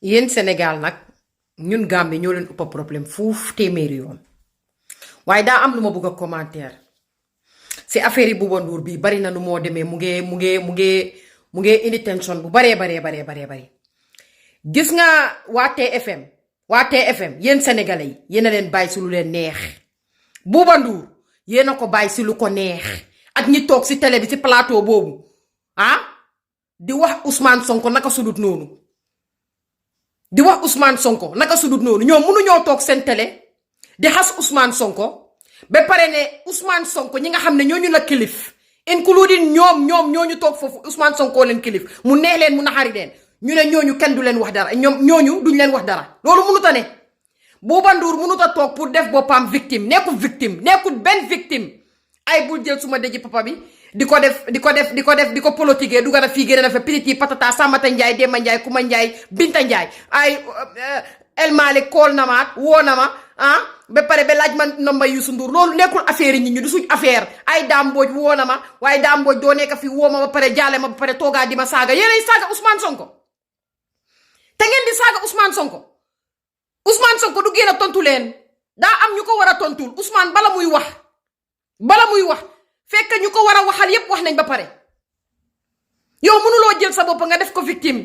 yéen Sénégal nag ñun Gambie ñoo leen ëpp problème fuuf téeméeri yoon waaye daa am lu ma bëgg a commentaire si affaire yi Buuba Nduur bi bari na nu moo demee mu ngi indi tension bu baree. Gis nga waa TFM yéen sénégalais yi yéen a leen bàyyi si lu leen neex Buuba Nduur yéen a ko bàyyi si lu ko neex ak ñi toog si télé bi si plateau boobu di wax Ousmane Sonko naka sudut noonu. di wax Ousmane Sonko naka sudut noonu ñoom mënuñoo toog seen télé di xas Ousmane Sonko ba pare ne Ousmane Sonko ñi nga xam ne ñooñu la kilif including ñoom ñooñu toog foofu Ousmane Sonko leen kilif mu neex leen mu naxari leen ñu ne ñooñu kenn du leen wax dara ñooñu duñ leen wax dara loolu mënut a ne. Buuba Nduur mënut a toog pour def boppam victime nekkul benn victime ay bul jël suma deji papa bi di ko politiquer du gën a fii gën a fa piriti patata Samata Njaay Demba Njaay Kuma Njaay Binta Njaay ay El Malick kool na ma woo na ma ba pare ba laaj man nomba Youssou Ndour loolu nekkul affaire yi nit ñi du suñ affaire ay Damboj woo na ma waaye Damboj doo nekk fi woo ma ba pare jaale ma ba pare toogaa di ma saaga yéenay saaga Ousmane Sonko te ngeen di saaga Ousmane Sonko du génn a tontu leen daa am ñu ko war a tontul Ousmane bala muy wax fekk ñu ko war a waxal yépp wax nañ ba pare yow mënuloo jël sa bopp nga def ko victime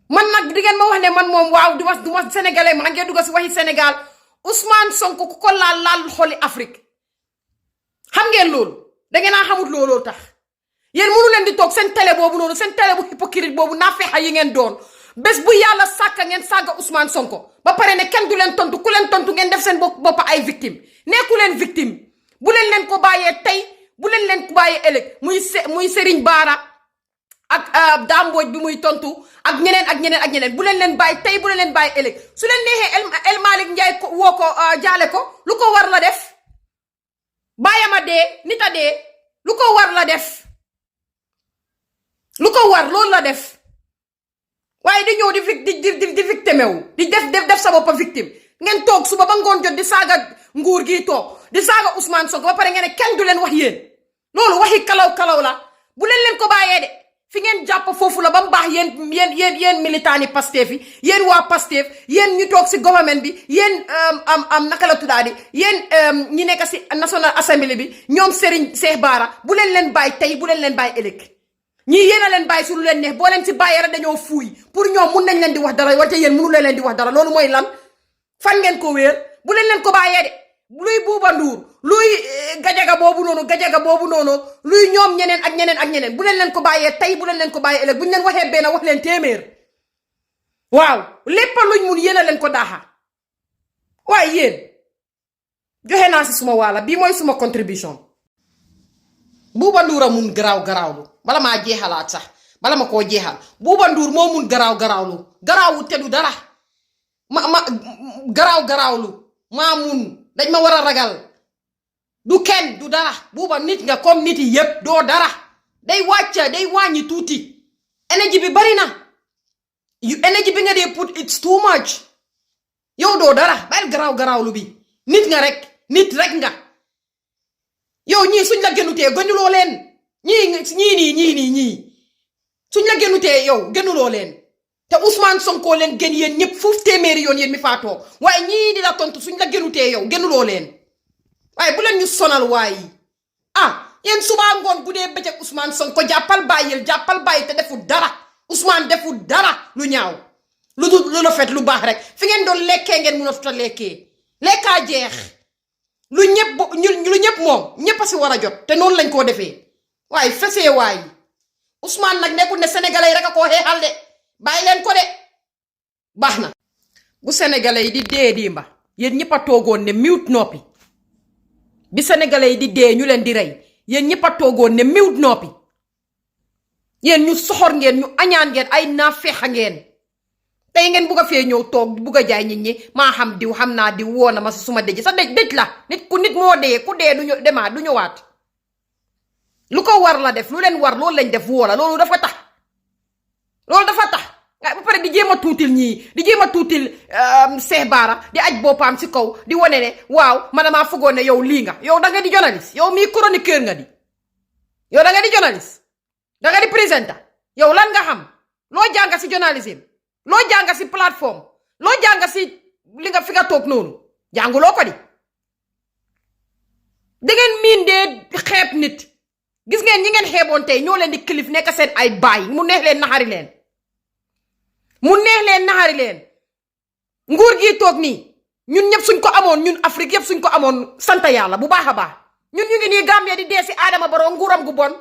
man nag di ngeen ma wax ne man moom waaw du ma sénégalais maa ngi dugg si waxi Sénégal Ousmane Sonko ku ko laal xoli Afrique xam ngeen loolu dangeen naa xamut looloo tax yéen mënu leen di toog seen télé boobu noonu seen télé bu hypocrite boobu naa fexa yi ngeen doon bés bu yàlla sàkka ngeen sàgga Ousmane Sonko ba pare ne kenn du leen tontu ku leen tontu ngeen def seen bopp ay victime nekku leen victime bu leen ko bàyyee tey bu leen ko bàyyee ëllëg muy Serigne Bara ak Damboj bi muy tontu ak ñeneen bu leen bàyyi tey bu leen bàyyi ëllëg su leen neexee El Malick Ndiaye woo ko jaale ko lu ko war la def bàyyama dee nit a dee lu ko war la def lu ko war loolu la def waaye di ñëw di victime wu di def sa bopp victime ngeen toog suba ba ngoon jot di saaga nguur gi toog di saaga Ousmane Sonko ba pare ngeen ne kenn du leen wax yéen loolu waxi kalaw la bu leen ko bàyyee de fi ngeen jàpp foofu la ba mu baax yéen militant yi Pastef yi yéen waa Pastef yéen ñu toog si gouvernement bi yéen naka la tuddaadi yéen ñi nekk si National Assembly bi ñoom Serigne Cheikh Bara bu leen bàyyi tey bu leen bàyyi ëllëg ñii yéen a leen bàyyi su lu leen neex boo leen si bàyyee rek dañoo fuuy pour ñoom mun nañ leen di wax dara wante yéen mënu leen di wax dara loolu mooy lan fan ngeen ko wéer bu leen ko bàyyee de luy Buuba Nduur luy gajaga boobu noonu luy ñoom ñeneen ak ñeneen bu leen ko bàyyee tey bu leen ko bàyyee ëllëg bu ñu leen waxee benn wax leen téeméer waaw lépp luñ mun yéen a leen ko daaxa waaye yéen joxe naa si suma waala bii mooy suma contribution Buuba Nduur a mun garaawlu bala maa jeexalaat sax bala ma koo jeexal Buuba Nduur moo mun garaawlu te du dara garaawlu maa mun dañ ma war a ragal du kenn du dara Buuba nit nga comme nit yi yépp doo dara day wàññi tuuti énergie bi bari na énergie bi nga dee put it's too much yow doo dara bàyyil garaawlu bi nit rek nga yow ñii suñ la gënutee gënuloo leen ñii suñ la gënutee yow gënuloo leen te Ousmane Sonko leen gën yéen ñëpp foofu téeméeri yoon yéen mi faa toog waaye ñii di la tontu suñ la gënutee yow gënuloo leen waaye bu leen ñu sonal waaye yéen subaa ngoon bu dee bëccëg Ousmane Sonko jàppal bàyyi te deful dara Ousmane deful dara lu ñaaw lu rafet lu baax rek fi ngeen doon lekkee ngeen mun a tuta lekkaa jeex lu ñëpp moom ñëpp a si war a jot te noonu lañ koo defee waaye fesee waaye Ousmane nag nekkul ne sénégalais rek a koo xeexal de bàyyi leen ko de baax na bu sénégalais yi di dee dimba yéen ñëpp a toogoon ne miwut noppi bi sénégalais yi di dee ñu leen di rey yéen ñëpp a toogoon ne miwut noppi yéen ñu soxor ngeen ñu añaan ngeen ay naafeexa ngeen tey ngeen bugg a fee ñëw toog bugg a jaay nit ñi maa xam diw xam naa diw woo na ma si suma dëj sa dëj la nit moo dee ku dee du ñëwaat lu ko war la def lu leen war loolu lañ def woo la loolu dafa tax ba pare di jéem a tuutil ñii di jéem a tuutil Cheikh Bara di aj boppam si kaw di wane ne waaw man damaa foogoon ne yow lii nga yow da nga di journaliste yow mii chroniqueur nga di yow da nga di journaliste da nga di présenter yow lan nga xam loo jàng si journalisme loo jàng si plateforme loo jàng si li nga fi nga toog noonu jànguloo ko di dangeen miin dee xeeb nit gis ngeen ñi ngeen xeeboon tey ñoo leen di kilif nekk seen ay baay mu neex leen naxari leen nguur gi toog nii ñun ñëpp suñ ko amoon ñun Afrique yëpp suñ ko amoon sant yàlla bu baax a baax ñun ñu ngi nii Gambia di dee si Adama Barrow nguuram gu bon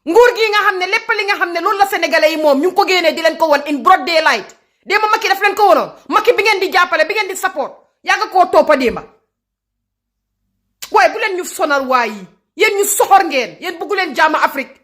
nguur gi nga xam ne lépp li nga xam ne loolu la sénégalais yi moom ñu ngi ko génnee di leen ko won in broad daylight démba Macky daf leen ko wonoon Macky bi ngeen di jàppale bi ngeen di support yàgga koo toppa démba waaye bu leen ñu sonal waay yi yéen ñu soxor ngeen yéen bëggu leen jàmm Afrique